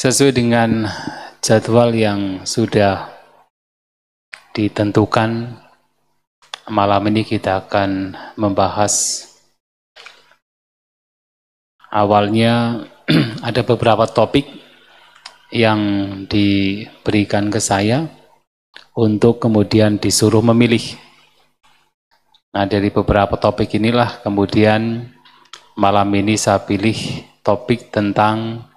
Sesuai dengan jadwal yang sudah ditentukan, malam ini kita akan membahas awalnya ada beberapa topik yang diberikan ke saya untuk kemudian disuruh memilih. Nah, dari beberapa topik inilah kemudian malam ini saya pilih topik tentang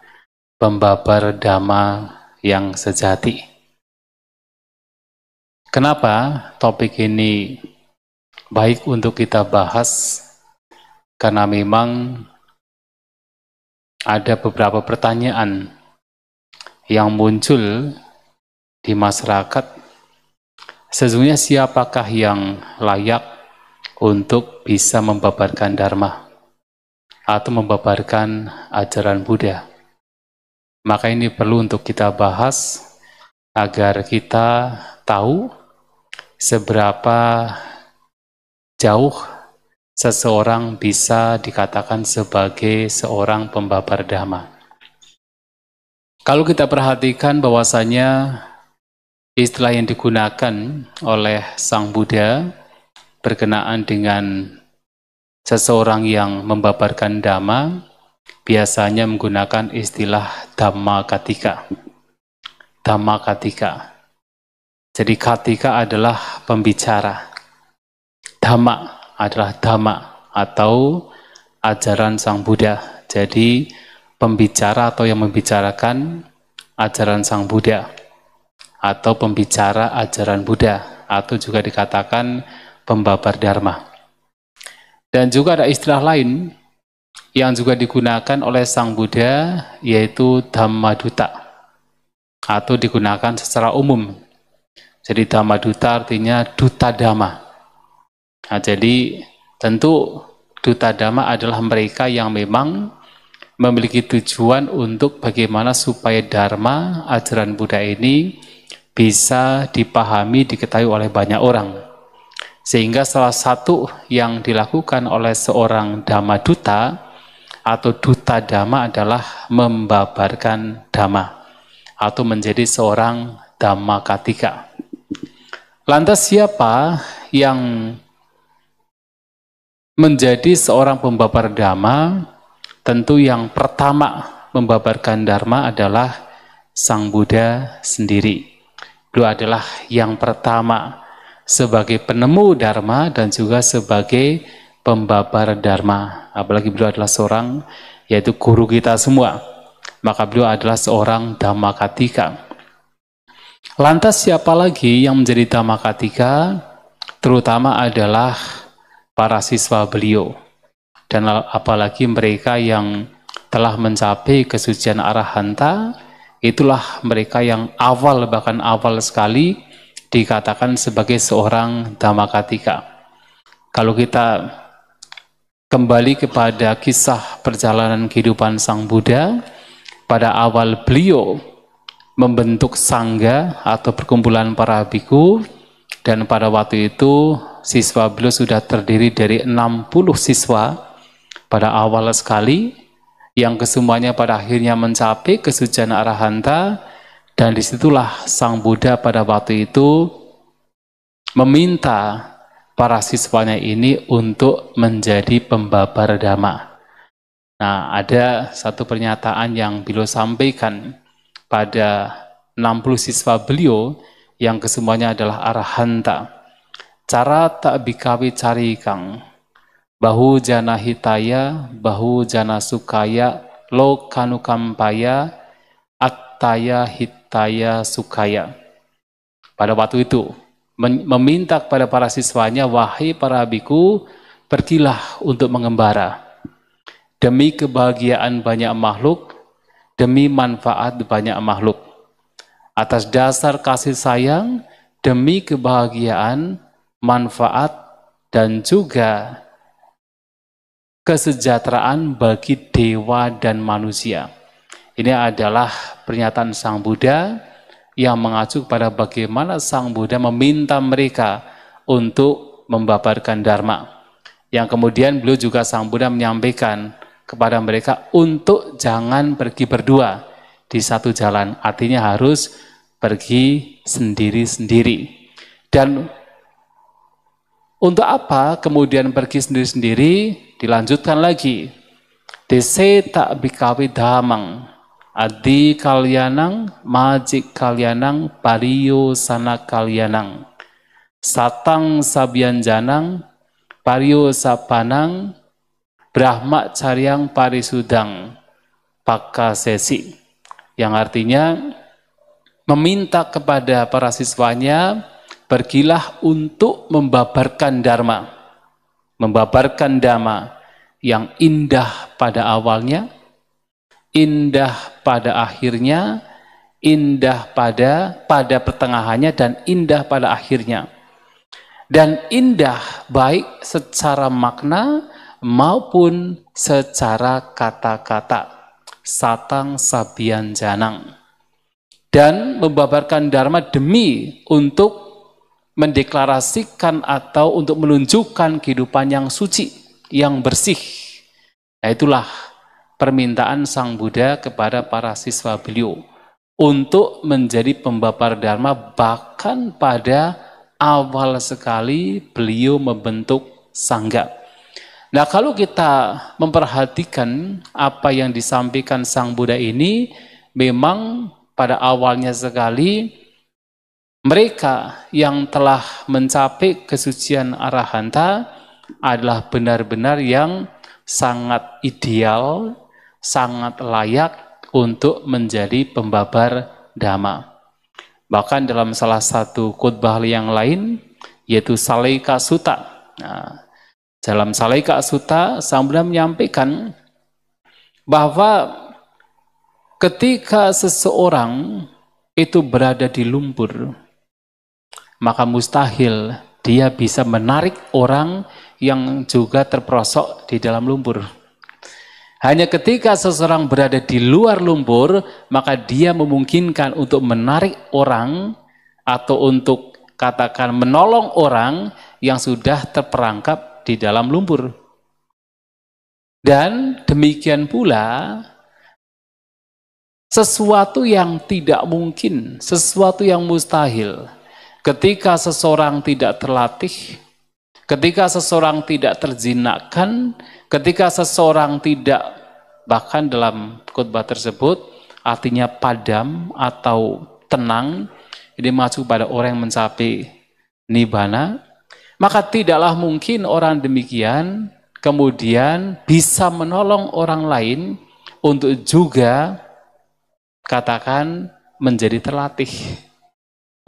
pembabar dhamma yang sejati. Kenapa topik ini baik untuk kita bahas? Karena memang ada beberapa pertanyaan yang muncul di masyarakat. Sesungguhnya siapakah yang layak untuk bisa membabarkan dharma atau membabarkan ajaran Buddha? Maka ini perlu untuk kita bahas agar kita tahu seberapa jauh seseorang bisa dikatakan sebagai seorang pembabar dhamma. Kalau kita perhatikan bahwasanya istilah yang digunakan oleh Sang Buddha berkenaan dengan seseorang yang membabarkan dhamma biasanya menggunakan istilah Dhamma-katika. Dhamma-katika. Jadi katika adalah pembicara. Dhamma adalah dhamma atau ajaran Sang Buddha. Jadi pembicara atau yang membicarakan ajaran Sang Buddha atau pembicara ajaran Buddha atau juga dikatakan pembabar dharma. Dan juga ada istilah lain yang juga digunakan oleh Sang Buddha yaitu Dhammaduta atau digunakan secara umum. Jadi Dhammaduta artinya duta dhamma. Nah, jadi tentu duta dhamma adalah mereka yang memang memiliki tujuan untuk bagaimana supaya dharma ajaran Buddha ini bisa dipahami, diketahui oleh banyak orang. Sehingga salah satu yang dilakukan oleh seorang Dhammaduta atau duta dhamma adalah membabarkan dhamma atau menjadi seorang Dhamma-katika. Lantas siapa yang menjadi seorang pembabar dhamma? Tentu yang pertama membabarkan dharma adalah Sang Buddha sendiri. Beliau adalah yang pertama sebagai penemu dharma dan juga sebagai pembabar dharma. Apalagi beliau adalah seorang, yaitu guru kita semua. Maka beliau adalah seorang Dhamma-katika. Lantas siapa lagi yang menjadi Dhamma-katika? Terutama adalah para siswa beliau. Dan apalagi mereka yang telah mencapai kesucian arahanta, itulah mereka yang awal, bahkan awal sekali dikatakan sebagai seorang Dhamma-katika. Kalau kita kembali kepada kisah perjalanan kehidupan Sang Buddha, pada awal beliau membentuk sangga atau perkumpulan para biku, dan pada waktu itu siswa beliau sudah terdiri dari 60 siswa pada awal sekali, yang kesemuanya pada akhirnya mencapai kesucian arahanta. Dan disitulah Sang Buddha pada waktu itu meminta para siswanya ini untuk menjadi pembabar dhamma. Nah, ada satu pernyataan yang beliau sampaikan pada 60 siswa beliau yang kesemuanya adalah arahanta. Cara tak bikawi carikang, bahu jana hitaya, bahu jana sukaya, lo kanukampaya, attaya hitaya sukaya. Pada waktu itu meminta kepada para siswanya, wahai para biku, pergilah untuk mengembara demi kebahagiaan banyak makhluk, demi manfaat banyak makhluk, atas dasar kasih sayang, demi kebahagiaan, manfaat, dan juga kesejahteraan bagi dewa dan manusia. Ini adalah pernyataan Sang Buddha yang mengacu pada bagaimana Sang Buddha meminta mereka untuk membabarkan dharma. Yang kemudian beliau juga Sang Buddha menyampaikan kepada mereka untuk jangan pergi berdua. di satu jalan, artinya harus pergi sendiri-sendiri. Dan untuk apa kemudian pergi sendiri-sendiri? Dilanjutkan lagi. Dese tak bikawi damang, adi kalyanang, majik kalyanang, pariyo sana kalyanang, satang sabianjanang, pariyo sapanang, brahma caryang parisudang, pakasesi. Yang artinya meminta kepada para siswanya, pergilah untuk membabarkan dharma. Membabarkan dhamma yang indah pada awalnya, indah pada akhirnya, indah pada pertengahannya, dan indah pada akhirnya. Dan indah baik secara makna maupun secara kata-kata. Satang sabian janang. Dan membabarkan dharma demi untuk mendeklarasikan atau untuk menunjukkan kehidupan yang suci, yang bersih. Nah, itulah permintaan Sang Buddha kepada para siswa beliau untuk menjadi pembabar dharma, bahkan pada awal sekali beliau membentuk sangga. Nah, kalau kita memperhatikan apa yang disampaikan Sang Buddha ini, memang pada awalnya sekali mereka yang telah mencapai kesucian arahanta adalah benar-benar yang sangat ideal, sangat layak untuk menjadi pembabar dhamma. Bahkan dalam salah satu khotbah yang lain, yaitu Salaika Sutta. Nah, dalam Salaika Sutta, Sang Buddha menyampaikan bahwa ketika seseorang itu berada di lumpur, maka mustahil dia bisa menarik orang yang juga terperosok di dalam lumpur. Hanya ketika seseorang berada di luar lumpur, maka dia memungkinkan untuk menarik orang atau untuk katakan menolong orang yang sudah terperangkap di dalam lumpur. Dan demikian pula sesuatu yang tidak mungkin, sesuatu yang mustahil, ketika seseorang tidak terlatih, ketika seseorang tidak terjinakkan, ketika seseorang tidak, bahkan dalam khotbah tersebut, artinya padam atau tenang, ini masuk pada orang yang mencapai nibbana, maka tidaklah mungkin orang demikian kemudian bisa menolong orang lain untuk juga katakan menjadi terlatih,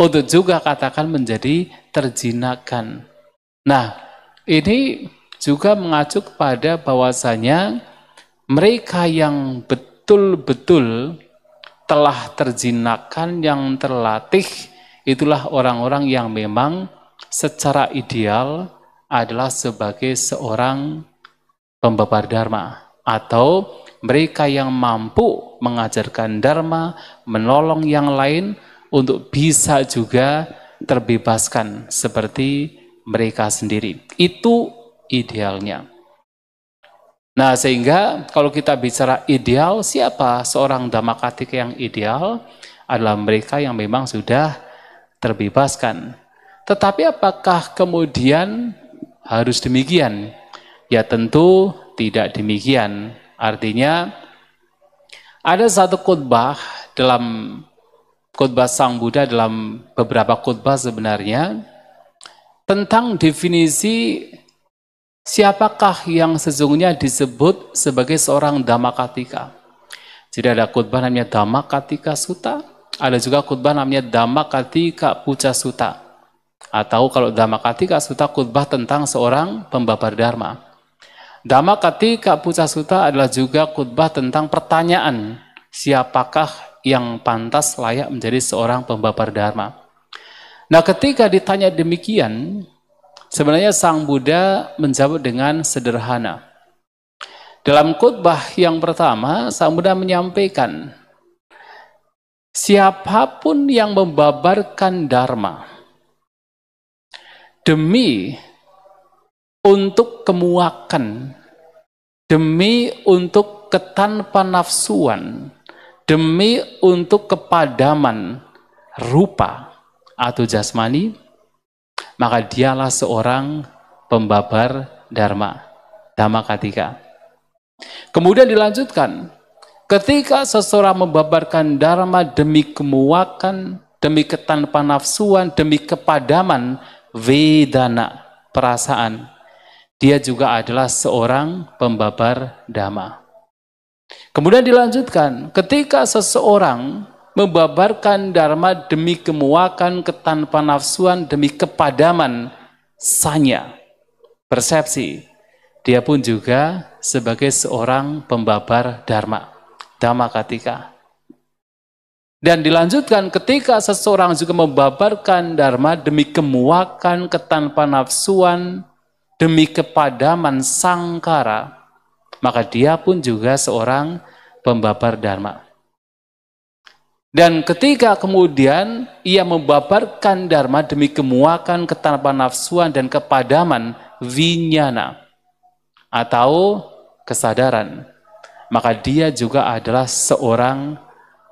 untuk juga katakan menjadi terjinakkan. Nah, ini juga mengacu kepada bahwasanya mereka yang betul-betul telah terjinakkan, yang terlatih, itulah orang-orang yang memang secara ideal adalah sebagai seorang pembabar dharma, atau mereka yang mampu mengajarkan dharma, menolong yang lain untuk bisa juga terbebaskan seperti mereka sendiri. Itu idealnya. Nah, sehingga kalau kita bicara ideal, siapa seorang Dhammakatika yang ideal? Adalah mereka yang memang sudah terbebaskan. Tetapi apakah kemudian harus demikian? Ya tentu tidak demikian. Artinya ada satu khotbah dalam khotbah Sang Buddha, dalam beberapa khotbah sebenarnya, tentang definisi siapakah yang sesungguhnya disebut sebagai seorang Dhammakatika. Jadi ada khotbah namanya Dhammakatika Sutta, ada juga khotbah namanya Dhammakatika Pucca Sutta. Atau kalau Dhammakatika Sutta khotbah tentang seorang pembabar dharma. Dhammakatika Pucca Sutta adalah juga khotbah tentang pertanyaan, siapakah yang pantas layak menjadi seorang pembabar dharma. Nah, ketika ditanya demikian, sebenarnya Sang Buddha menjawab dengan sederhana. Dalam khotbah yang pertama, Sang Buddha menyampaikan, siapapun yang membabarkan dharma demi untuk kemuakan, demi untuk ketanpa nafsuan, demi untuk kepadaman rupa atau jasmani, maka dialah seorang pembabar dharma, Dhammakatika. Kemudian dilanjutkan, ketika seseorang membabarkan dharma demi kemuakan, demi ketanpa nafsuan, demi kepadaman vedana, perasaan, dia juga adalah seorang pembabar dhamma. Kemudian dilanjutkan, ketika seseorang membabarkan dharma demi kemuakan, ketanpa nafsuan, demi kepadaman sanya, persepsi, dia pun juga sebagai seorang pembabar dharma, Dhammakatika. Dan dilanjutkan, ketika seseorang juga membabarkan dharma demi kemuakan, ketanpa nafsuan, demi kepadaman sangkara, maka dia pun juga seorang pembabar dharma. Dan ketika kemudian ia membabarkan dharma demi kemuakan, ketanpa nafsuan, dan kepadaman vinyana atau kesadaran, maka dia juga adalah seorang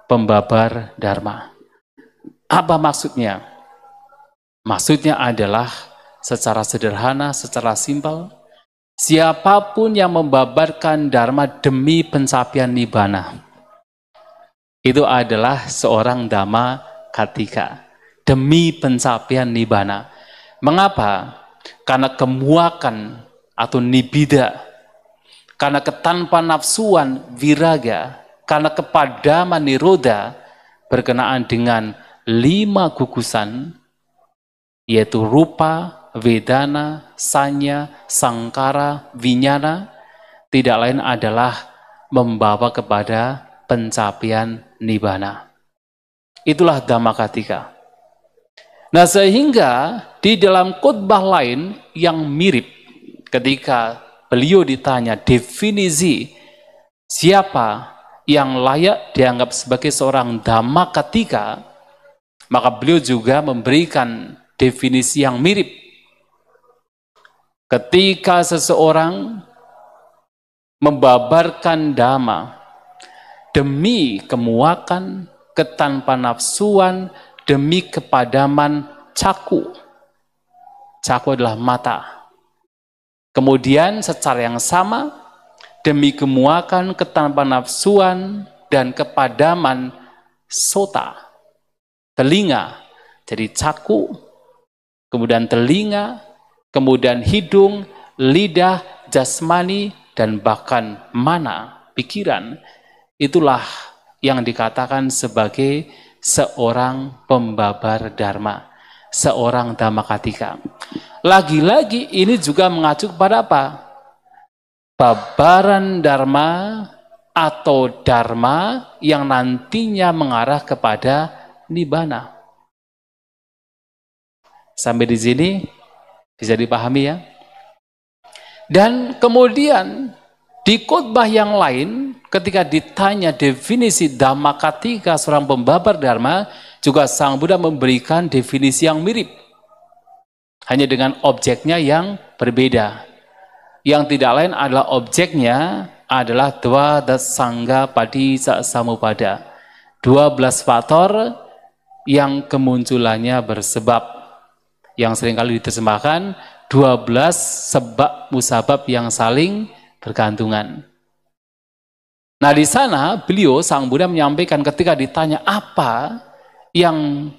pembabar dharma. Apa maksudnya? Maksudnya adalah secara sederhana, secara simpel, siapapun yang membabarkan dharma demi pencapaian nibbana, itu adalah seorang Dhammakatika, demi pencapaian nibbana. Mengapa? Karena kemuakan atau nibbida, karena ketanpa nafsuan viraga, karena kepadaman nirodha berkenaan dengan 5 gugusan, yaitu rupa, vedana, sanya, sangkara, vinyana, tidak lain adalah membawa kepada pencapaian nibbana. Itulah Dhammakatika. Nah, sehingga di dalam khotbah lain yang mirip, ketika beliau ditanya definisi siapa yang layak dianggap sebagai seorang Dhammakatika, maka beliau juga memberikan definisi yang mirip. Ketika seseorang membabarkan dhamma demi kemuakan, ketanpa nafsuan, demi kepadaman caku. Caku adalah mata. Kemudian secara yang sama, demi kemuakan, ketanpa nafsuan, dan kepadaman sota, telinga. Jadi caku, kemudian telinga, kemudian hidung, lidah, jasmani, dan bahkan mana, pikiran. Itulah yang dikatakan sebagai seorang pembabar dharma, seorang Dhammakatika. Lagi-lagi ini juga mengacu kepada apa? Babaran dharma atau dharma yang nantinya mengarah kepada nibbana. Sampai di sini bisa dipahami ya. Dan kemudian di khotbah yang lain, ketika ditanya definisi Dhammakatika, seorang pembabar dharma, juga Sang Buddha memberikan definisi yang mirip, hanya dengan objeknya yang berbeda. Yang tidak lain adalah objeknya adalah Dvadasanga Padisa Samupada, 12 faktor yang kemunculannya bersebab, yang seringkali diterjemahkan 12 sebab musabab yang saling bergantungan. Nah, di sana beliau Sang Buddha menyampaikan ketika ditanya apa yang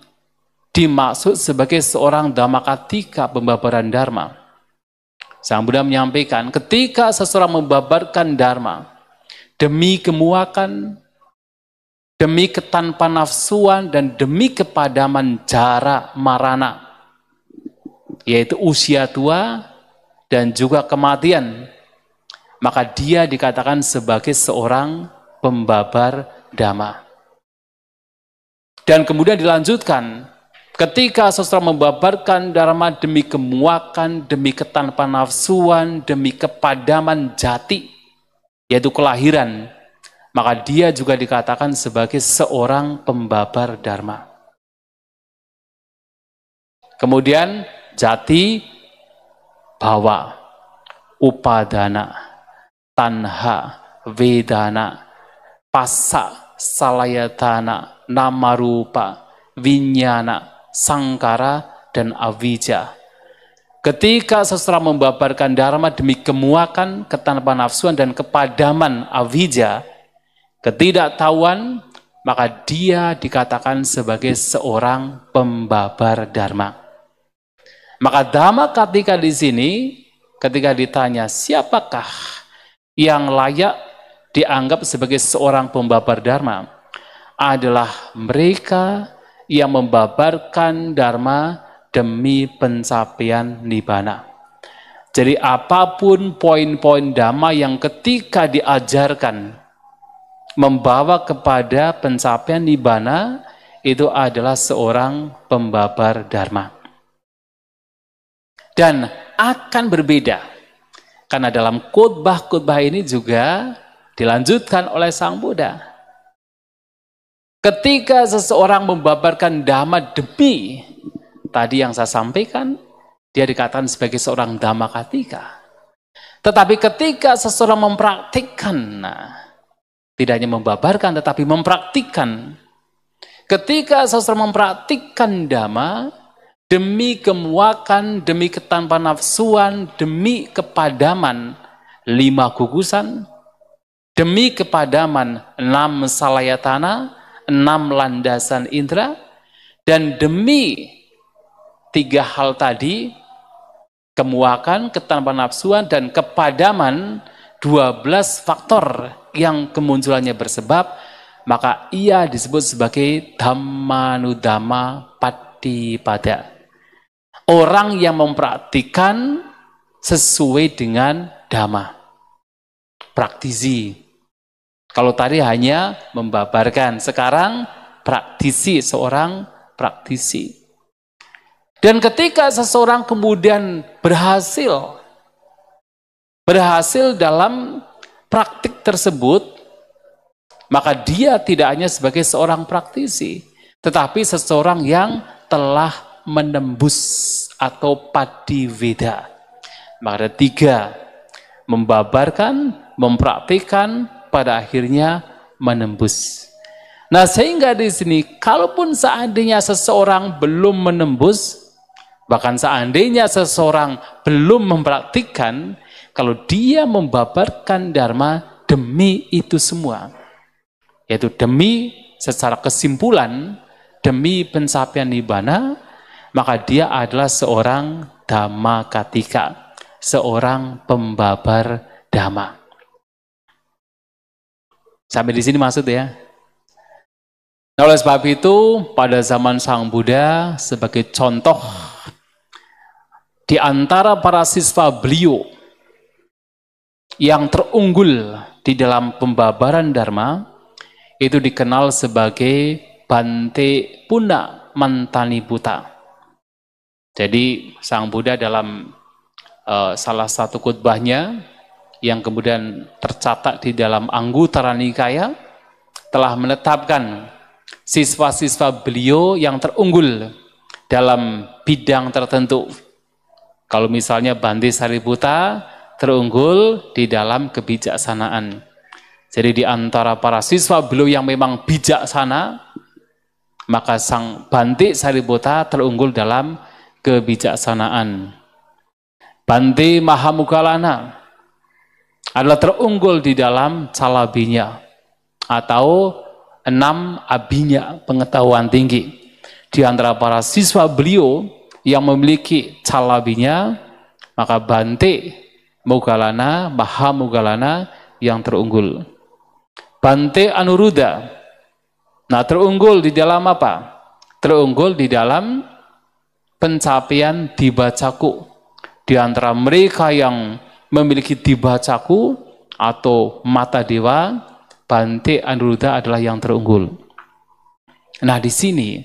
dimaksud sebagai seorang Dhammakatika pembabaran dharma, Sang Buddha menyampaikan ketika seseorang membabarkan dharma demi kemuakan, demi ketanpa nafsuan, dan demi kepadaman jara marana, yaitu usia tua dan juga kematian, maka dia dikatakan sebagai seorang pembabar dhamma. Dan kemudian dilanjutkan, ketika seseorang membabarkan dharma demi kemuakan, demi ketanpa nafsuan, demi kepadaman jati, yaitu kelahiran, maka dia juga dikatakan sebagai seorang pembabar dharma. Kemudian jati, bhava, upadana, tanha, vedana, passa, salayatana, nama rupa, winyana, sangkara, dan avijja. Ketika seseorang membabarkan dharma demi kemuakan, ketanpa nafsuan, dan kepadaman avijja, ketidaktahuan, maka dia dikatakan sebagai seorang pembabar dharma. Maka dhamma katika di sini, ketika ditanya siapakah yang layak dianggap sebagai seorang pembabar dharma, adalah mereka yang membabarkan dharma demi pencapaian nibbana. Jadi apapun poin-poin dhamma yang ketika diajarkan membawa kepada pencapaian nibbana, itu adalah seorang pembabar dharma. Dan akan berbeda, karena dalam khotbah-khotbah ini juga dilanjutkan oleh Sang Buddha. Ketika seseorang membabarkan dhamma demi, tadi yang saya sampaikan, dia dikatakan sebagai seorang dhamma katika. Tetapi ketika seseorang mempraktikkan, tidak hanya membabarkan, tetapi mempraktikkan. Ketika seseorang mempraktikkan dhamma, demi kemuakan, demi ketanpa nafsuan, demi kepadaman 5 gugusan, demi kepadaman 6 salayatana, 6 landasan indera, dan demi 3 hal tadi, kemuakan, ketanpa nafsuan, dan kepadaman 12 faktor yang kemunculannya bersebab, maka ia disebut sebagai dhammanudhamma patipada. Orang yang mempraktikkan sesuai dengan dhamma. Praktisi. Kalau tadi hanya membabarkan, sekarang praktisi, seorang praktisi. Dan ketika seseorang kemudian berhasil dalam praktik tersebut, maka dia tidak hanya sebagai seorang praktisi, tetapi seseorang yang telah menembus atau padiveda. Maka ada 3, membabarkan, mempraktikkan, pada akhirnya menembus. Nah, sehingga di sini, kalaupun seandainya seseorang belum menembus, bahkan seandainya seseorang belum mempraktikkan, kalau dia membabarkan dharma demi itu semua, yaitu demi secara kesimpulan, demi pencapaian nibbana, maka dia adalah seorang dhamma katika, seorang pembabar dhamma. Sampai di sini maksud ya. Nah, oleh sebab itu, pada zaman Sang Buddha, sebagai contoh di antara para siswa beliau yang terunggul di dalam pembabaran dharma, itu dikenal sebagai Bante Puna Mantani Buta. Jadi Sang Buddha dalam salah satu khotbahnya yang kemudian tercatat di dalam Anguttara Nikaya, telah menetapkan siswa-siswa beliau yang terunggul dalam bidang tertentu. Kalau misalnya Bante Sariputta terunggul di dalam kebijaksanaan. Jadi di antara para siswa beliau yang memang bijaksana, maka Sang Bante Sariputta terunggul dalam kebijaksanaan. Bante Mahamoggallana adalah terunggul di dalam calabinya atau 6 abinya, pengetahuan tinggi. Di antara para siswa beliau yang memiliki calabinya, maka Bante Moggallana, Mahamoggallana yang terunggul. Bante Anuruddha, nah terunggul di dalam apa? Terunggul di dalam pencapaian dibacaku. Di antara mereka yang memiliki dibacaku atau mata dewa, Bante Anuruddha adalah yang terunggul. Nah, di sini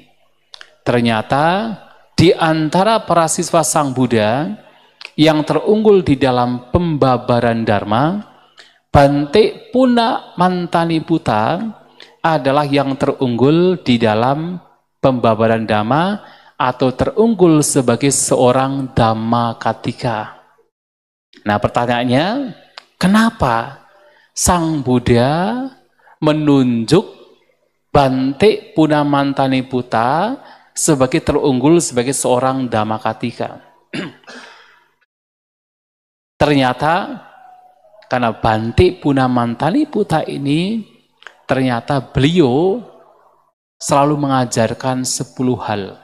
ternyata di antara para siswa Sang Buddha yang terunggul di dalam pembabaran dharma, Bante Puna Mantani Buta adalah yang terunggul di dalam pembabaran dhamma atau terunggul sebagai seorang dhamma katika. Nah, pertanyaannya, kenapa Sang Buddha menunjuk Bante Punamantaniputta sebagai terunggul sebagai seorang Dhammakatika. Ternyata karena Bante Punamantaniputta ini ternyata beliau selalu mengajarkan 10 hal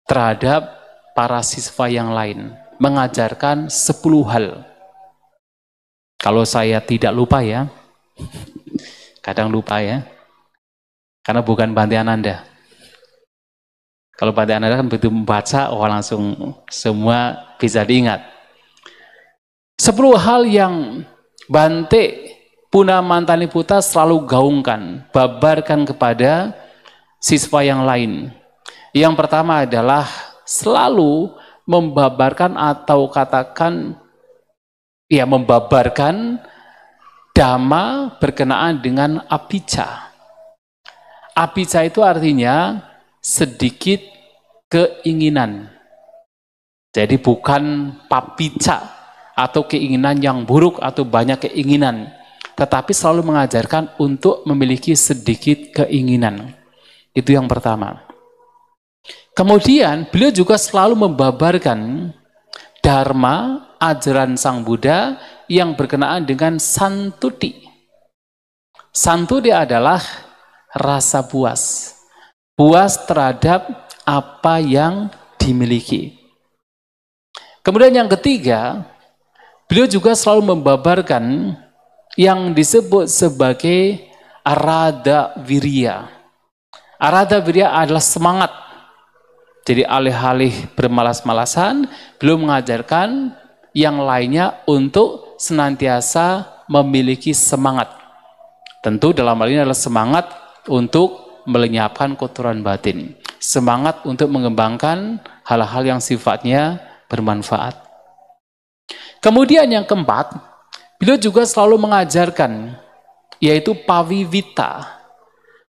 terhadap para siswa yang lain. Mengajarkan 10 hal. Kalau saya tidak lupa ya, kadang lupa ya, karena bukan Bante Ananda. Kalau Bante Ananda kan begitu membaca, oh langsung semua bisa diingat. 10 hal yang Bante Punamantaniputta selalu gaungkan, babarkan kepada siswa yang lain. Yang pertama adalah selalu membabarkan atau katakan, ya membabarkan dhamma berkenaan dengan apicca. Apicca itu artinya sedikit keinginan. Jadi bukan papicca atau keinginan yang buruk atau banyak keinginan, tetapi selalu mengajarkan untuk memiliki sedikit keinginan. Itu yang pertama. Kemudian beliau juga selalu membabarkan dharma, ajaran Sang Buddha yang berkenaan dengan santuti. Santuti adalah rasa puas. Puas terhadap apa yang dimiliki. Kemudian yang ketiga, beliau juga selalu membabarkan yang disebut sebagai arada virya. Arada virya adalah semangat. Jadi alih-alih bermalas-malasan, beliau mengajarkan yang lainnya untuk senantiasa memiliki semangat. Tentu dalam hal ini adalah semangat untuk melenyapkan kotoran batin. Semangat untuk mengembangkan hal-hal yang sifatnya bermanfaat. Kemudian yang keempat, beliau juga selalu mengajarkan, yaitu pavivita.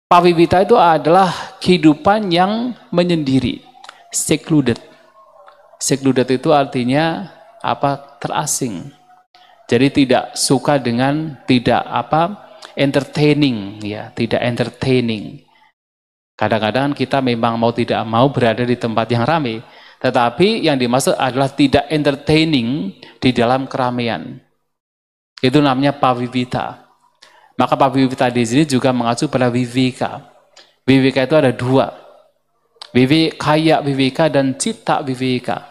Pavivita itu adalah kehidupan yang menyendiri. Secluded. Secluded itu artinya apa? Terasing. Jadi tidak suka dengan entertaining ya, tidak entertaining. Kadang-kadang kita memang mau tidak mau berada di tempat yang ramai, tetapi yang dimaksud adalah tidak entertaining di dalam keramaian. Itu namanya pavivita. Maka pavivita di sini juga mengacu pada viveka. Viveka itu ada 2. Kaya viveka dan citta viveka.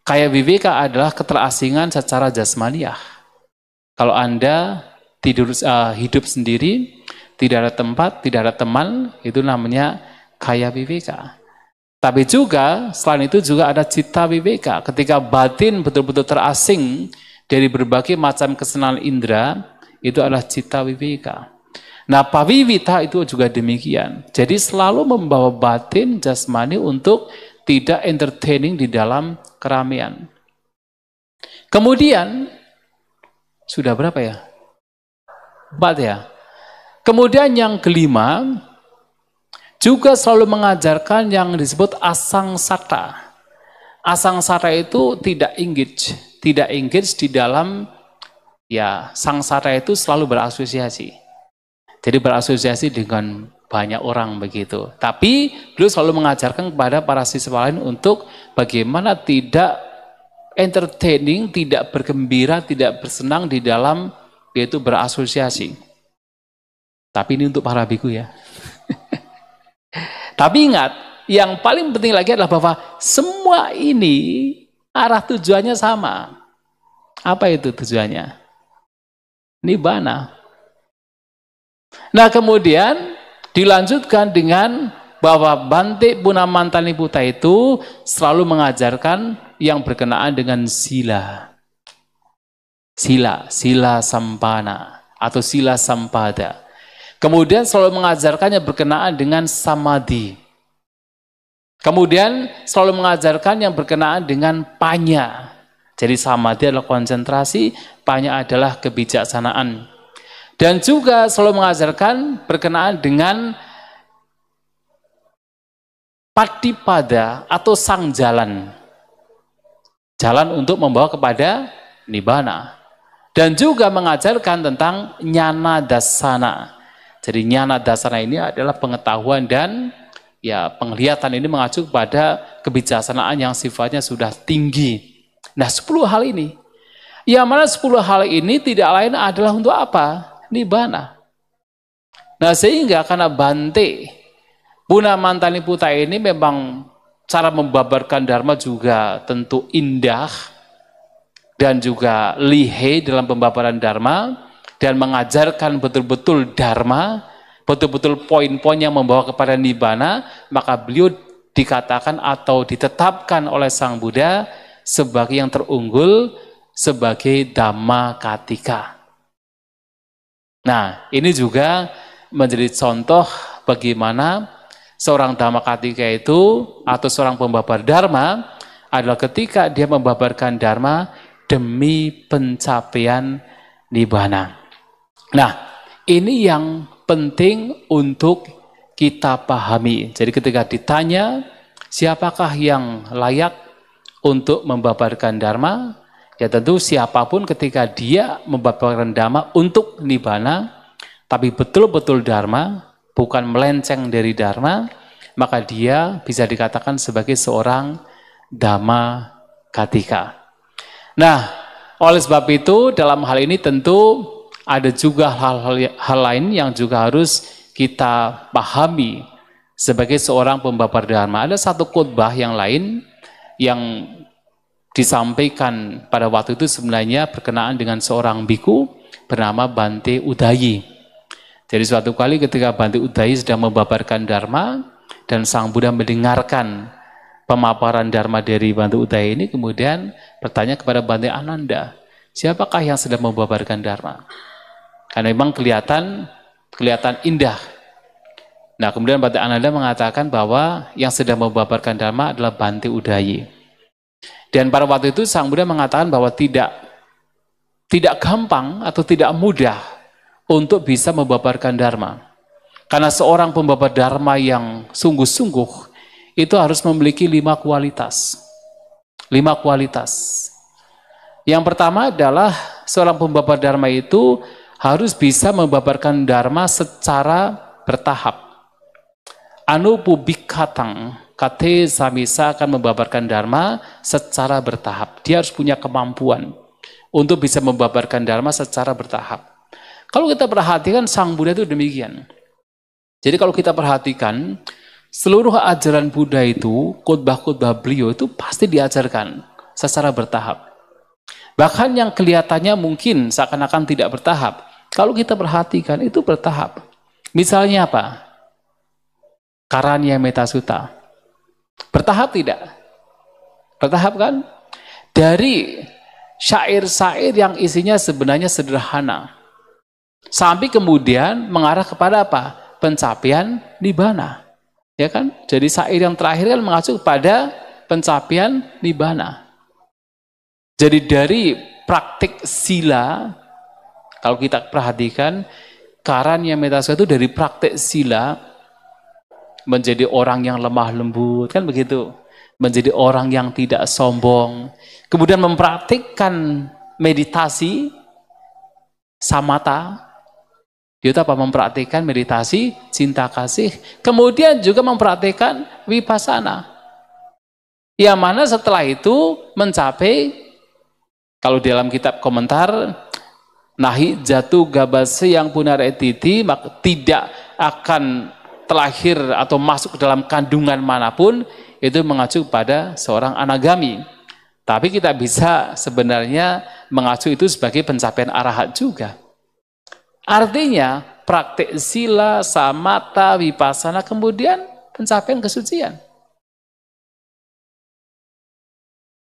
Kaya viveka adalah keterasingan secara jasmaniah. Kalau Anda hidup sendiri, tidak ada tempat, tidak ada teman, itu namanya kaya viveka. Tapi juga, selain itu juga ada citta viveka. Ketika batin betul-betul terasing dari berbagai macam kesenangan indera, itu adalah citta viveka. Nah, pavivita itu juga demikian. Jadi selalu membawa batin jasmani untuk tidak entertaining di dalam keramaian. Kemudian, sudah berapa ya? 4 ya. Kemudian yang kelima, juga selalu mengajarkan yang disebut asangsata. Asangsata itu tidak engage di dalam, ya, sangsara itu selalu berasosiasi. Jadi berasosiasi dengan banyak orang begitu. Tapi beliau selalu mengajarkan kepada para siswa lain untuk bagaimana tidak entertaining, tidak bergembira, tidak bersenang di dalam yaitu berasosiasi. Tapi ini untuk para biku ya. Tapi ingat, yang paling penting lagi adalah bahwa semua ini arah tujuannya sama. Apa itu tujuannya? Nibbana. Nah, kemudian dilanjutkan dengan bahwa Bante Punamantaniputta itu selalu mengajarkan yang berkenaan dengan sila. Sila sampana atau sila sampada. Kemudian selalu mengajarkannya berkenaan dengan samadhi. Kemudian selalu mengajarkan yang berkenaan dengan panya. Jadi samadhi adalah konsentrasi, panya adalah kebijaksanaan. Dan juga selalu mengajarkan berkenaan dengan patipada atau sang jalan. Jalan untuk membawa kepada nibbana. Dan juga mengajarkan tentang nyana dasana. Jadi nyana dasarnya ini adalah pengetahuan dan ya penglihatan, ini mengacu kepada kebijaksanaan yang sifatnya sudah tinggi. Nah 10 hal ini, yang mana 10 hal ini tidak lain adalah untuk apa? Nibbana. Nah sehingga karena Bante Puna Mantani Puta ini memang cara membabarkan Dharma juga tentu indah dan juga lihai dalam pembabaran Dharma dan mengajarkan betul-betul Dharma, betul-betul poin-poin yang membawa kepada Nibbana, maka beliau dikatakan atau ditetapkan oleh Sang Buddha sebagai yang terunggul, sebagai Dhamma-katika. Nah, ini juga menjadi contoh bagaimana seorang Dhamma-katika itu atau seorang pembabar Dharma adalah ketika dia membabarkan Dharma demi pencapaian Nibbana. Nah, ini yang penting untuk kita pahami. Jadi ketika ditanya siapakah yang layak untuk membabarkan Dharma, ya tentu siapapun ketika dia membabarkan Dharma untuk Nibbana, tapi betul-betul Dharma, bukan melenceng dari Dharma, maka dia bisa dikatakan sebagai seorang Dhamma-katika. Nah, oleh sebab itu dalam hal ini tentu ada juga hal lain yang juga harus kita pahami sebagai seorang pembabar Dharma. Ada satu khotbah yang lain yang disampaikan pada waktu itu sebenarnya berkenaan dengan seorang biku bernama Bante Udayi. Jadi suatu kali ketika Bante Udayi sedang membabarkan Dharma dan Sang Buddha mendengarkan pemaparan Dharma dari Bante Udayi ini, kemudian bertanya kepada Bante Ananda, siapakah yang sedang membabarkan Dharma? Karena memang kelihatan indah. Nah kemudian Bante Ananda mengatakan bahwa yang sedang membabarkan Dharma adalah Bante Udayi. Dan pada waktu itu Sang Buddha mengatakan bahwa tidak gampang atau tidak mudah untuk bisa membabarkan Dharma. Karena seorang pembabar Dharma yang sungguh-sungguh itu harus memiliki 5 kualitas. 5 kualitas. Yang pertama adalah seorang pembabar Dharma itu harus bisa membabarkan Dharma secara bertahap. Anupubikhatang, kate samisa akan membabarkan Dharma secara bertahap. Dia harus punya kemampuan untuk bisa membabarkan Dharma secara bertahap. Kalau kita perhatikan Sang Buddha itu demikian. Jadi kalau kita perhatikan seluruh ajaran Buddha itu, khotbah-khotbah beliau itu pasti diajarkan secara bertahap. Bahkan yang kelihatannya mungkin seakan-akan tidak bertahap, kalau kita perhatikan itu bertahap. Misalnya apa? Karanya Metta Sutta. Bertahap tidak? Bertahap kan? Dari syair-syair yang isinya sebenarnya sederhana, sampai kemudian mengarah kepada apa? Pencapaian Nibbana. Ya kan? Jadi syair yang terakhir kan mengacu kepada pencapaian Nibbana. Jadi dari praktik sila, kalau kita perhatikan, Karanya Metta Sutta itu dari praktik sila menjadi orang yang lemah lembut, kan begitu? Menjadi orang yang tidak sombong. Kemudian mempraktikkan meditasi samatha. Dia apa? Mempraktikkan meditasi cinta kasih. Kemudian juga mempraktikkan vipassana. Yang mana setelah itu mencapai, kalau dalam kitab komentar, nahi jatuh gabase yang punaretiti, maka tidak akan terlahir atau masuk ke dalam kandungan manapun, itu mengacu pada seorang anagami. Tapi kita bisa sebenarnya mengacu itu sebagai pencapaian arahat juga. Artinya praktik sila, samatha, vipassana, kemudian pencapaian kesucian.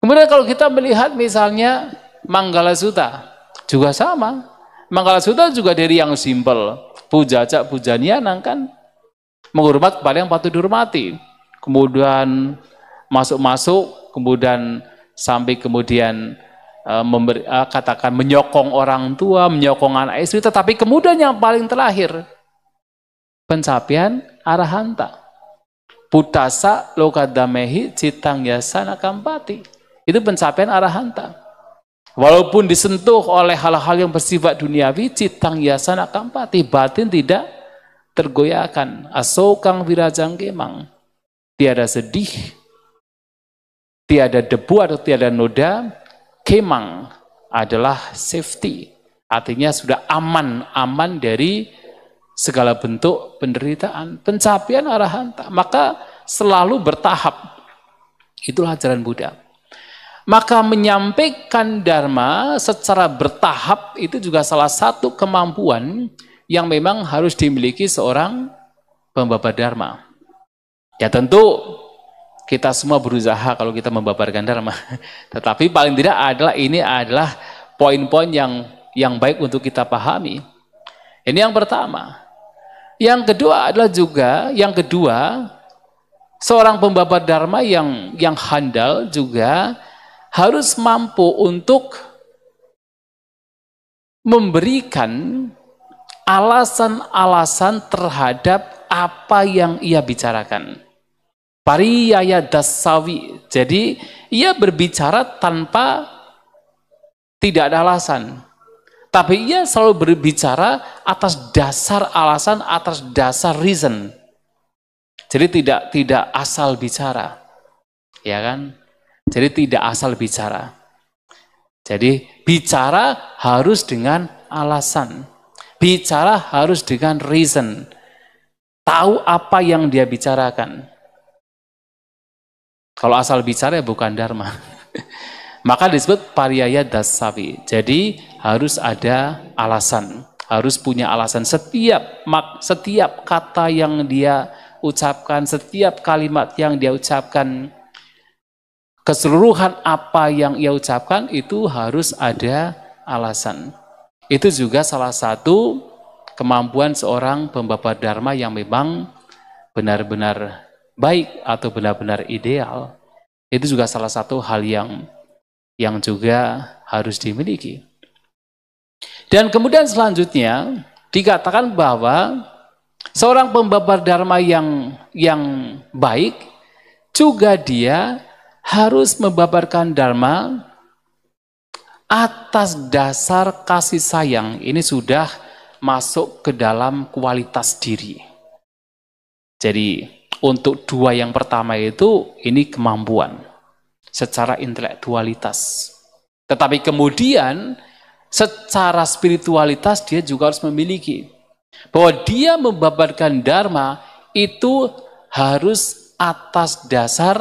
Kemudian kalau kita melihat misalnya Manggala Sutta, juga sama. Manggala Sutta juga dari yang simpel, pujaca pujanianang kan, menghormat kepada yang patut dihormati. Kemudian masuk-masuk, kemudian sampai kemudian katakan menyokong orang tua, menyokong anak istri, tetapi kemudian yang paling terakhir pencapaian arahanta. Puttasa lokadamehi citang yasana kampati. Itu pencapaian arahanta. Walaupun disentuh oleh hal-hal yang bersifat duniawi, citang yasana kampati, batin tidak tergoyahkan. Asokang wirajang kemang. Tiada sedih, tiada debu atau tiada noda. Kemang adalah safety. Artinya sudah aman dari segala bentuk penderitaan. Pencapaian arahanta. Maka selalu bertahap. Itulah ajaran Buddha. Maka menyampaikan dharma secara bertahap itu juga salah satu kemampuan yang memang harus dimiliki seorang pembabar dharma. Ya tentu kita semua berusaha kalau kita membabarkan dharma. Tetapi paling tidak ini adalah poin-poin yang baik untuk kita pahami. Ini yang pertama. Yang kedua adalah juga, seorang pembabar dharma yang handal juga harus mampu untuk memberikan alasan-alasan terhadap apa yang ia bicarakan. Pariyaya dasawi. Jadi ia berbicara tanpa tidak ada alasan. Tapi ia selalu berbicara atas dasar alasan, atas dasar reason. Jadi tidak asal bicara. Ya kan? Jadi tidak asal bicara. Jadi bicara harus dengan alasan. Bicara harus dengan reason. Tahu apa yang dia bicarakan. Kalau asal bicara ya bukan dharma. Maka disebut pariyaya dasawi. Jadi harus ada alasan. Harus punya alasan. Setiap kata yang dia ucapkan, setiap kalimat yang dia ucapkan, keseluruhan apa yang ia ucapkan itu harus ada alasan. Itu juga salah satu kemampuan seorang pembabar dharma yang memang benar-benar baik atau benar-benar ideal. Itu juga salah satu hal yang juga harus dimiliki. Dan kemudian selanjutnya dikatakan bahwa seorang pembabar dharma yang baik juga dia harus membabarkan dharma atas dasar kasih sayang. Ini sudah masuk ke dalam kualitas diri. Jadi untuk dua yang pertama itu ini kemampuan secara intelektualitas. Tetapi kemudian secara spiritualitas dia juga harus memiliki. Bahwa dia membabarkan dharma itu harus atas dasar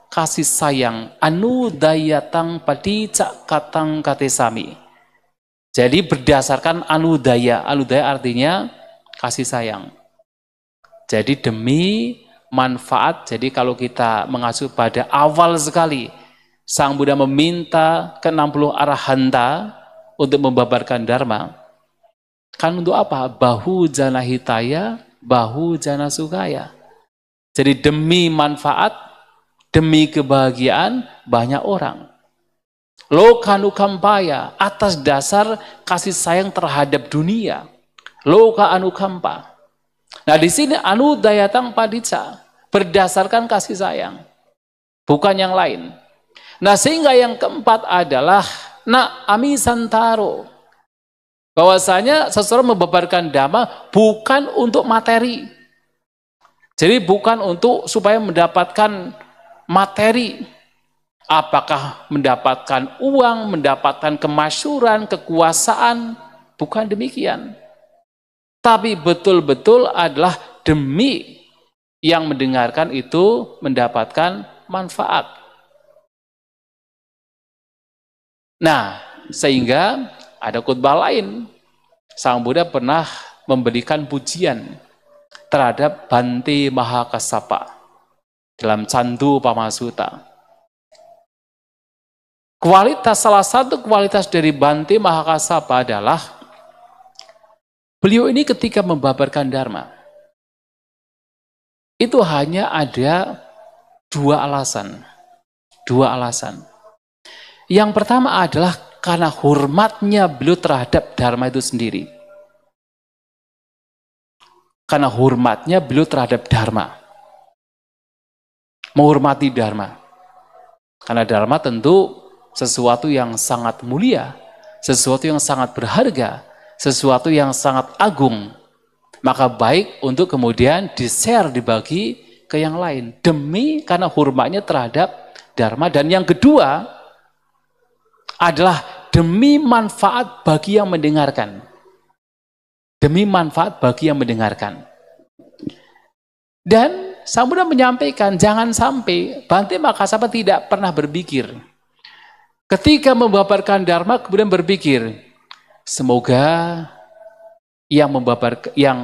kasih sayang. Anudayatang padicak katang katesami. Jadi berdasarkan anudaya. Anudaya artinya kasih sayang. Jadi demi manfaat. Jadi kalau kita mengacu pada awal sekali, Sang Buddha meminta ke-60 arahanta untuk membabarkan dharma. Kan untuk apa? Bahu jana hitaya, bahu jana sukaya. Jadi demi manfaat, demi kebahagiaan banyak orang. Lokanukampaya, atas dasar kasih sayang terhadap dunia. Loka anukampa. Nah di sini anudayatang padicca, berdasarkan kasih sayang, bukan yang lain. Nah sehingga yang keempat adalah amisantaro, bahwasanya seseorang membabarkan dhamma bukan untuk materi. Jadi bukan untuk supaya mendapatkan materi. Apakah mendapatkan uang, mendapatkan kemasyhuran, kekuasaan, bukan demikian. Tapi betul-betul adalah demi yang mendengarkan itu mendapatkan manfaat. Nah, sehingga ada khutbah lain. Sang Buddha pernah memberikan pujian terhadap Bhante Mahakassapa dalam Candu Pamasutta. Salah satu kualitas dari Bhante Mahakassapa adalah beliau ini ketika membabarkan dharma itu hanya ada dua alasan. Yang pertama adalah karena hormatnya beliau terhadap dharma itu sendiri. Karena hormatnya beliau terhadap dharma. Menghormati dharma. Karena dharma tentu sesuatu yang sangat mulia, sesuatu yang sangat berharga, sesuatu yang sangat agung. Maka baik untuk kemudian di-share, dibagi ke yang lain. Demi karena hormatnya terhadap dharma. Dan yang kedua adalah demi manfaat bagi yang mendengarkan. Demi manfaat bagi yang mendengarkan. Dan Sang Buddha menyampaikan, jangan sampai Bhante Makkassapa tidak pernah berpikir. Ketika membabarkan dharma kemudian berpikir, semoga yang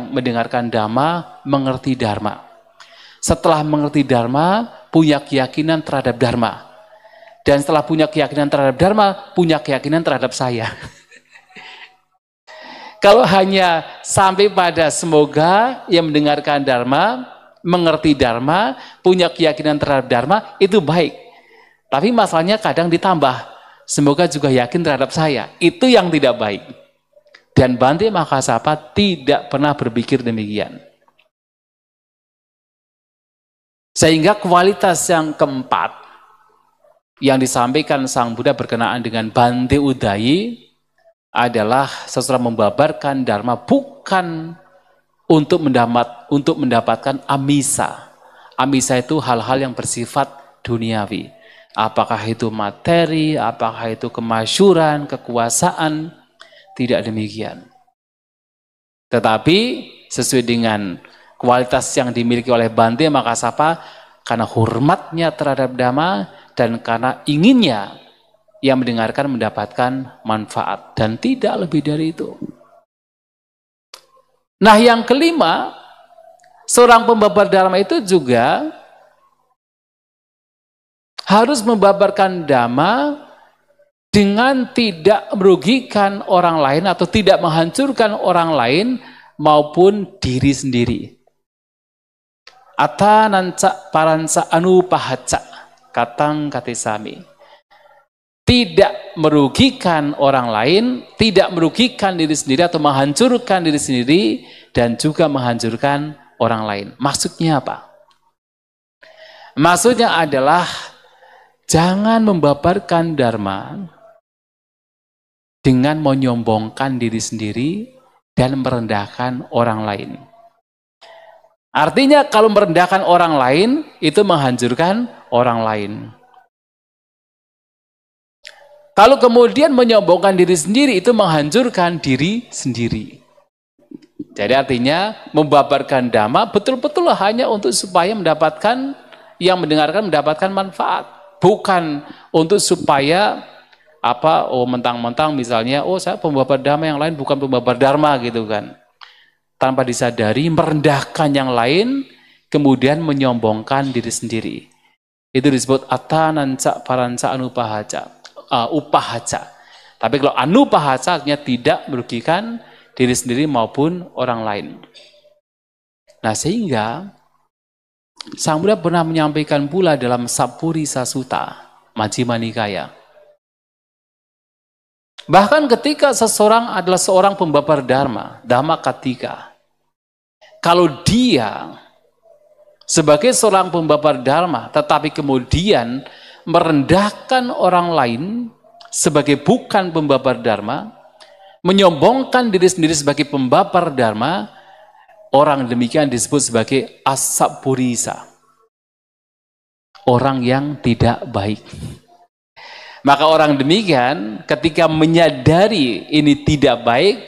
mendengarkan dharma mengerti dharma. Setelah mengerti dharma, punya keyakinan terhadap dharma. Dan setelah punya keyakinan terhadap dharma, punya keyakinan terhadap saya. Kalau hanya sampai pada semoga yang mendengarkan dharma mengerti dharma, punya keyakinan terhadap dharma, itu baik. Tapi masalahnya kadang ditambah, semoga juga yakin terhadap saya. Itu yang tidak baik. Dan Bhante Makkassapa tidak pernah berpikir demikian. Sehingga kualitas yang keempat yang disampaikan Sang Buddha berkenaan dengan Bhante Udayi adalah seseorang membabarkan dharma bukan untuk mendapatkan amisa. Amisa itu hal-hal yang bersifat duniawi. Apakah itu materi, apakah itu kemasyhuran, kekuasaan, tidak demikian. Tetapi sesuai dengan kualitas yang dimiliki oleh Bhante Makkassapa, karena hormatnya terhadap dhamma dan karena inginnya yang mendengarkan mendapatkan manfaat. Dan tidak lebih dari itu. Nah yang kelima, seorang pembabar dharma itu juga harus membabarkan dhamma dengan tidak merugikan orang lain atau tidak menghancurkan orang lain maupun diri sendiri. Atananca paranca anupahaca katang katisami. Tidak merugikan orang lain, tidak merugikan diri sendiri atau menghancurkan diri sendiri dan juga menghancurkan orang lain. Maksudnya apa? Maksudnya adalah jangan membabarkan dharma dengan menyombongkan diri sendiri dan merendahkan orang lain. Artinya kalau merendahkan orang lain itu menghancurkan orang lain. Kalau kemudian menyombongkan diri sendiri itu menghancurkan diri sendiri. Jadi artinya membabarkan dhamma betul-betul hanya untuk supaya mendapatkan yang mendengarkan mendapatkan manfaat, bukan untuk supaya mentang-mentang misalnya saya pembabar dhamma yang lain bukan pembabar dharma gitu kan. Tanpa disadari merendahkan yang lain kemudian menyombongkan diri sendiri. Itu disebut atananca paranca anupahaca. Upahaca. Tapi kalau anupahaca artinya tidak merugikan diri sendiri maupun orang lain. Nah sehingga Sang Buddha pernah menyampaikan pula dalam Sappurisa Sutta Majjhima Nikaya. Bahkan ketika seseorang adalah seorang pembabar dharma, dhamma katika, kalau dia sebagai seorang pembabar dharma tetapi kemudian merendahkan orang lain sebagai bukan pembabar dharma, menyombongkan diri sendiri sebagai pembabar dharma, orang demikian disebut sebagai asappurisa, orang yang tidak baik. Maka orang demikian ketika menyadari ini tidak baik,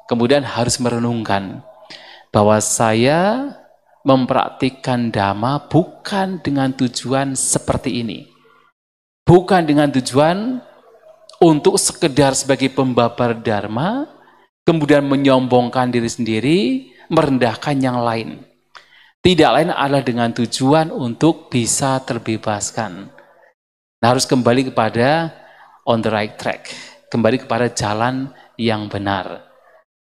kemudian harus merenungkan bahwa saya mempraktikkan dhamma bukan dengan tujuan seperti ini. Bukan dengan tujuan untuk sekedar sebagai pembabar dharma, kemudian menyombongkan diri sendiri, merendahkan yang lain. Tidak lain adalah dengan tujuan untuk bisa terbebaskan. Nah, harus kembali kepada on the right track, kembali kepada jalan yang benar.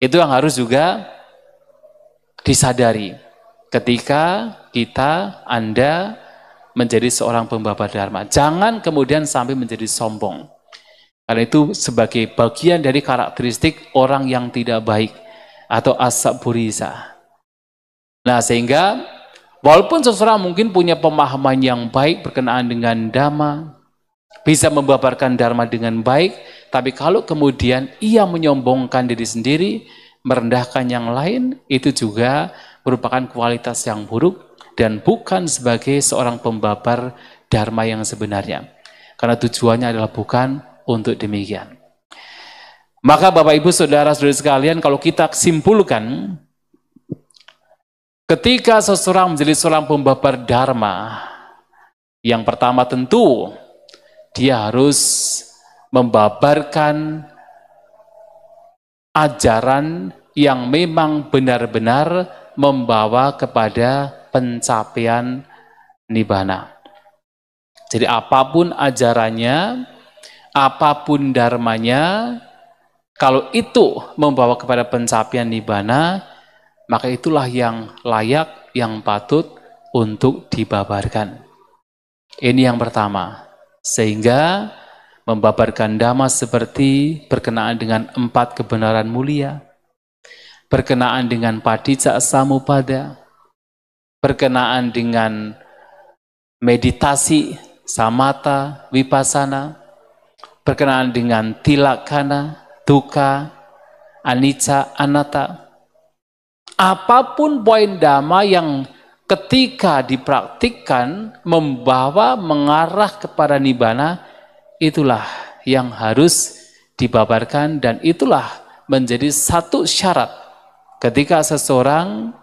Itu yang harus juga disadari ketika Anda menjadi seorang pembabar dharma. Jangan kemudian sampai menjadi sombong. Karena itu sebagai bagian dari karakteristik orang yang tidak baik atau asappurisa. Nah, sehingga walaupun seseorang mungkin punya pemahaman yang baik berkenaan dengan dhamma, bisa membabarkan dharma dengan baik, tapi kalau kemudian ia menyombongkan diri sendiri, merendahkan yang lain, itu juga merupakan kualitas yang buruk dan bukan sebagai seorang pembabar dharma yang sebenarnya. Karena tujuannya adalah bukan untuk demikian. Maka Bapak Ibu Saudara-saudari sekalian, kalau kita simpulkan, ketika seseorang menjadi seorang pembabar dharma, yang pertama tentu dia harus membabarkan ajaran yang memang benar-benar membawa kepada pencapaian nibbana. Jadi apapun ajarannya, apapun dharmanya, kalau itu membawa kepada pencapaian nibbana, maka itulah yang layak, yang patut untuk dibabarkan. Ini yang pertama. Sehingga membabarkan dhamma seperti berkenaan dengan 4 kebenaran mulia, berkenaan dengan padicca samuppada, berkenaan dengan meditasi, samatha, vipassana, berkenaan dengan tilakkhana, dukkha, anicca, anatta. Apapun poin dhamma yang ketika dipraktikkan membawa mengarah kepada nibbana, itulah yang harus dibabarkan dan itulah menjadi satu syarat ketika seseorang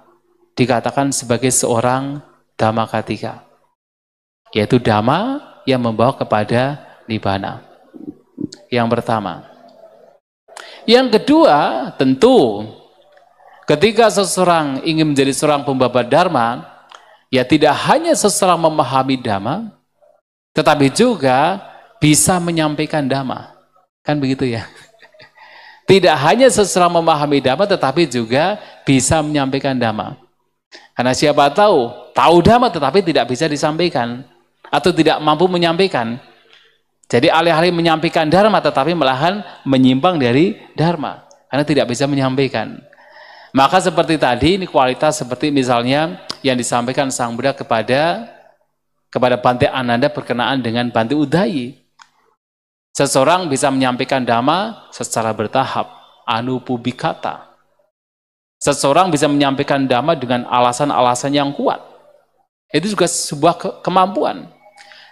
dikatakan sebagai seorang dhammakatika, yaitu dhamma yang membawa kepada nibbana. Yang pertama. Yang kedua, tentu ketika seseorang ingin menjadi seorang pembabar dharma, ya tidak hanya seseorang memahami dhamma, tetapi juga bisa menyampaikan dhamma. Kan begitu ya? Tidak hanya seseorang memahami dhamma, tetapi juga bisa menyampaikan dhamma. Karena siapa tahu dhamma tetapi tidak bisa disampaikan, atau tidak mampu menyampaikan. Jadi alih-alih menyampaikan dharma, tetapi malahan menyimpang dari dharma, karena tidak bisa menyampaikan. Maka seperti tadi, ini kualitas seperti misalnya yang disampaikan Sang Buddha kepada Bante Ananda berkenaan dengan Bante Udayi. Seseorang bisa menyampaikan dhamma secara bertahap, anupubikata. Seseorang bisa menyampaikan dhamma dengan alasan-alasan yang kuat. Itu juga sebuah kemampuan.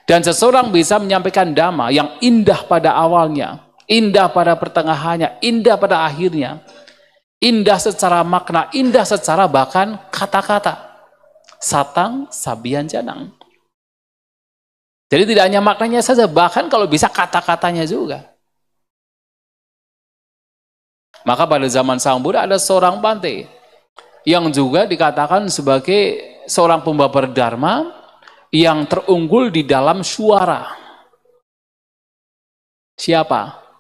Dan seseorang bisa menyampaikan dhamma yang indah pada awalnya, indah pada pertengahannya, indah pada akhirnya. Indah secara makna, indah secara bahkan kata-kata. Satang, sabian, janang. Jadi tidak hanya maknanya saja, bahkan kalau bisa kata-katanya juga. Maka pada zaman Sang Buddha ada seorang Bante yang juga dikatakan sebagai seorang pembabar dharma yang terunggul di dalam suara. Siapa?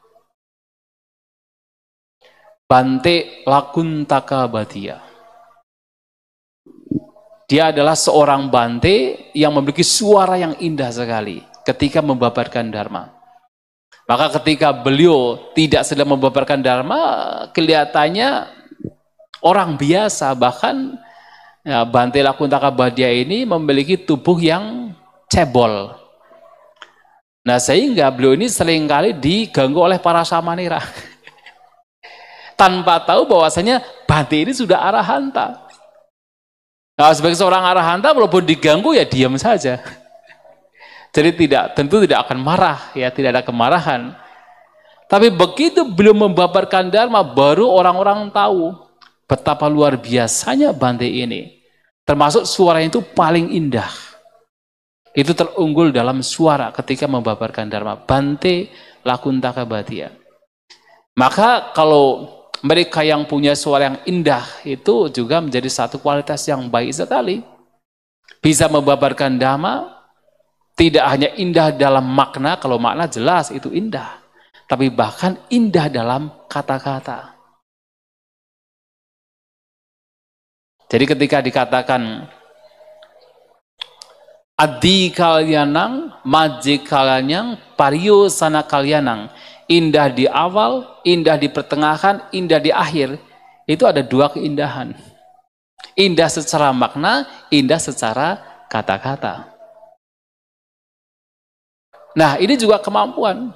Bante Lakuntaka Bhatia. Dia adalah seorang Bante yang memiliki suara yang indah sekali ketika membabarkan dharma. Maka ketika beliau tidak sedang membabarkan dharma, kelihatannya orang biasa, bahkan ya, Bante Lakuntaka Bhatia ini memiliki tubuh yang cebol. Nah sehingga beliau ini seringkali diganggu oleh para samanera. Tanpa tahu bahwasanya Bante ini sudah arahanta. Nah, sebagai seorang arahanta, walaupun diganggu ya diam saja. Jadi tentu tidak akan marah, ya tidak ada kemarahan. Tapi begitu beliau membabarkan dharma, baru orang-orang tahu betapa luar biasanya Bante ini. Termasuk suaranya itu paling indah. Itu terunggul dalam suara ketika membabarkan dharma. Bante Lakuntaka Bhatia. Maka kalau mereka yang punya suara yang indah itu juga menjadi satu kualitas yang baik sekali. Bisa membabarkan dhamma, tidak hanya indah dalam makna, kalau makna jelas itu indah. Tapi bahkan indah dalam kata-kata. Jadi ketika dikatakan Adi kalyanang, maji kalyanang, pariyo sana kalyanang. Indah di awal, indah di pertengahan, indah di akhir. Itu ada 2 keindahan. Indah secara makna, indah secara kata-kata. Nah, ini juga kemampuan.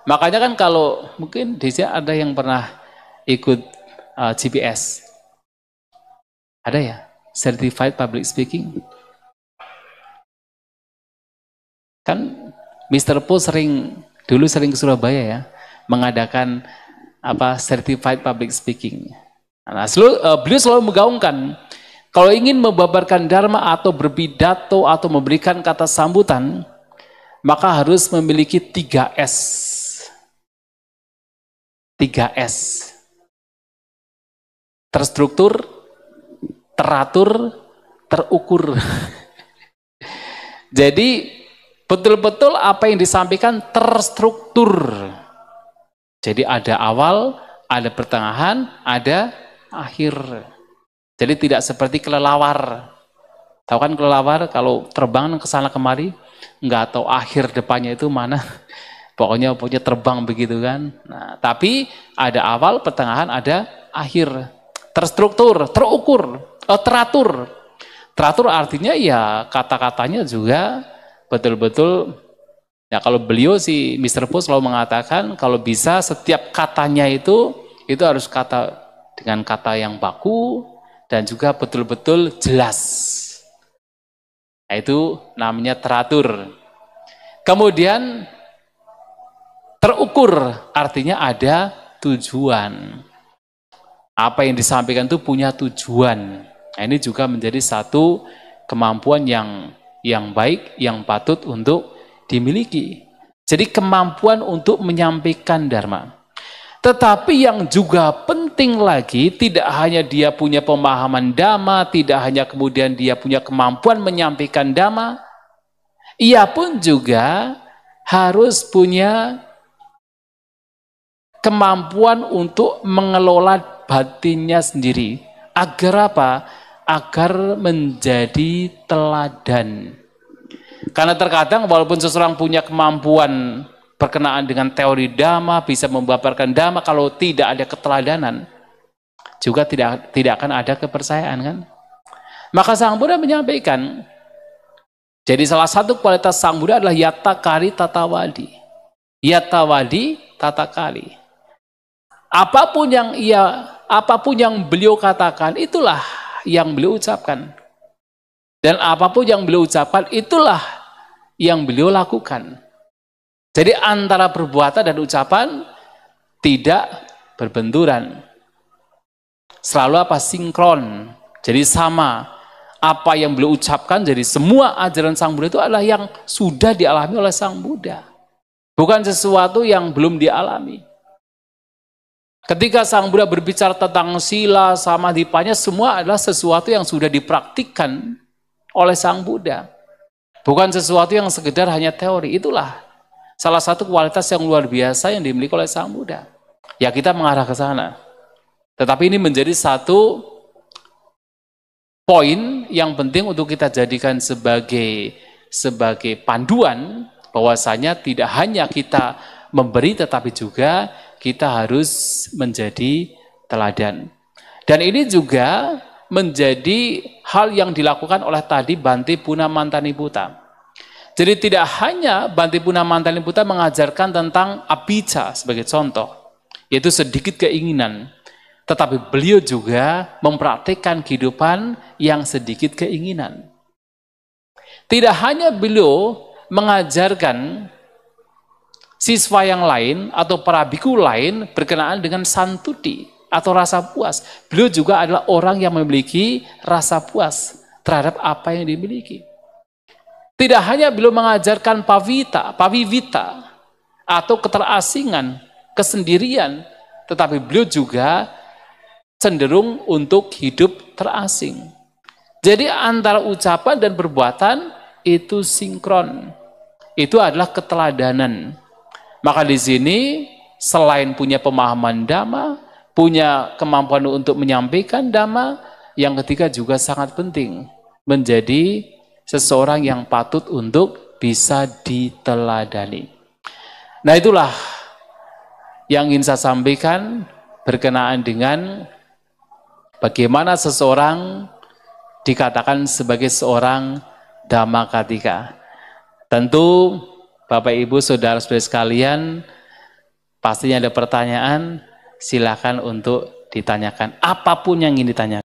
Makanya kan kalau mungkin di sini ada yang pernah ikut GPS. Ada ya? Certified Public Speaking. Kan Mr. Po dulu sering ke Surabaya ya, mengadakan Certified Public Speaking. Nah, beliau selalu menggaungkan, kalau ingin membabarkan dharma atau berpidato atau memberikan kata sambutan, maka harus memiliki 3S. 3S. Terstruktur, teratur, terukur. Jadi betul-betul apa yang disampaikan terstruktur. Jadi ada awal, ada pertengahan, ada akhir. Jadi tidak seperti kelelawar. Tahu kan kelelawar kalau terbang ke sana kemari, nggak tahu akhir depannya itu mana. Pokoknya terbang begitu kan. Nah, tapi ada awal, pertengahan, ada akhir. Terstruktur, terukur, teratur. Teratur artinya ya kata-katanya juga betul-betul, ya kalau beliau si Mr. Po selalu mengatakan kalau bisa setiap katanya itu harus dengan kata yang baku dan juga betul-betul jelas. Nah, itu namanya teratur. Kemudian terukur artinya ada tujuan. Apa yang disampaikan itu punya tujuan. Nah, ini juga menjadi satu kemampuan yang baik, yang patut untuk dimiliki. Jadi kemampuan untuk menyampaikan dharma. Tetapi yang juga penting lagi, tidak hanya dia punya pemahaman dhamma, tidak hanya kemudian dia punya kemampuan menyampaikan dhamma, ia pun juga harus punya kemampuan untuk mengelola batinnya sendiri. Agar apa? Agar menjadi teladan. Karena terkadang walaupun seseorang punya kemampuan berkenaan dengan teori dhamma, bisa membabarkan dhamma, kalau tidak ada keteladanan, juga tidak akan ada kepercayaan kan. Maka Sang Buddha menyampaikan, jadi salah satu kualitas Sang Buddha adalah yata kari tatawadi. Yata wadi tata kari. Apapun yang beliau katakan, itulah yang beliau ucapkan. Dan apapun yang beliau ucapkan, itulah yang beliau lakukan. Jadi antara perbuatan dan ucapan tidak berbenturan. Selalu sinkron. Jadi sama. Apa yang beliau ucapkan, jadi semua ajaran Sang Buddha itu adalah yang sudah dialami oleh Sang Buddha. Bukan sesuatu yang belum dialami. Ketika Sang Buddha berbicara tentang sila, samadhipanya, semua adalah sesuatu yang sudah dipraktikkan oleh Sang Buddha. Bukan sesuatu yang sekedar hanya teori. Itulah salah satu kualitas yang luar biasa yang dimiliki oleh Sang Buddha. Ya kita mengarah ke sana. Tetapi ini menjadi satu poin yang penting untuk kita jadikan sebagai panduan, bahwasanya tidak hanya kita memberi tetapi juga kita harus menjadi teladan. Dan ini juga menjadi hal yang dilakukan oleh tadi Bhante Punamantaniputta. Jadi tidak hanya Bhante Punamantaniputta mengajarkan tentang abhijja sebagai contoh, yaitu sedikit keinginan, tetapi beliau juga mempraktikkan kehidupan yang sedikit keinginan. Tidak hanya beliau mengajarkan siswa yang lain atau para biku lain berkenaan dengan santuti atau rasa puas. Beliau juga adalah orang yang memiliki rasa puas terhadap apa yang dimiliki. Tidak hanya beliau mengajarkan pavivita atau keterasingan, kesendirian, tetapi beliau juga cenderung untuk hidup terasing. Jadi antara ucapan dan perbuatan itu sinkron. Itu adalah keteladanan. Maka di sini selain punya pemahaman dhamma, punya kemampuan untuk menyampaikan dhamma, yang ketiga juga sangat penting, menjadi seseorang yang patut untuk bisa diteladani. Nah itulah yang ingin saya sampaikan berkenaan dengan bagaimana seseorang dikatakan sebagai seorang Dhammakatika. Tentu Bapak Ibu Saudara-saudara sekalian, pastinya ada pertanyaan, silakan untuk ditanyakan apapun yang ingin ditanyakan.